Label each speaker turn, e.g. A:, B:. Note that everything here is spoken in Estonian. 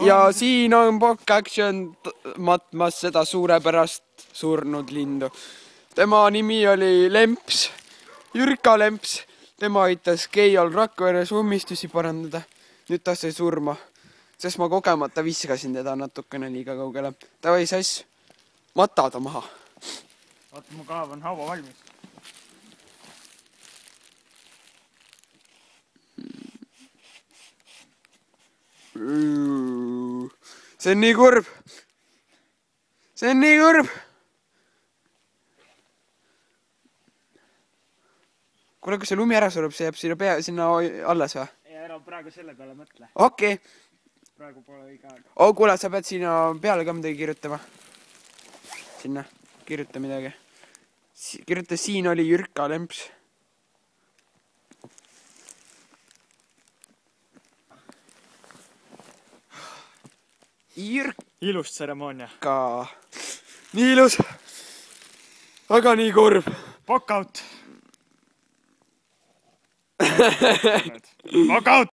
A: ja siin on Pokk Action matmas seda suurepärast surnud lindu. Tema nimi oli Lemps, Jürka Lemps. Tema aitas Keiol Rakveres ummistusi parandada. Nüüd ta sai surma, sest ma kogemata viskasin teda natukene liiga kaugele. Ta või sass, mata ta maha.
B: Vaata, mu kaav on haava valmis.
A: See on nii kurb. See on nii kurb. Kuule, kui see lumi ära surub, see jääb sinna alles või?
B: Ei, ära praegu selle peale mõtle.
A: Okei.
B: Praegu pole õige aeg.
A: Kuule, sa pead sinna peale ka midagi kirjutama. Sinna. Kirjuta midagi. Kirjuta, siin oli Jürka Lemps.
B: Ilus tseremoonia.
A: Nii ilus. Aga nii kurb.
B: Pokk out. Pokk out!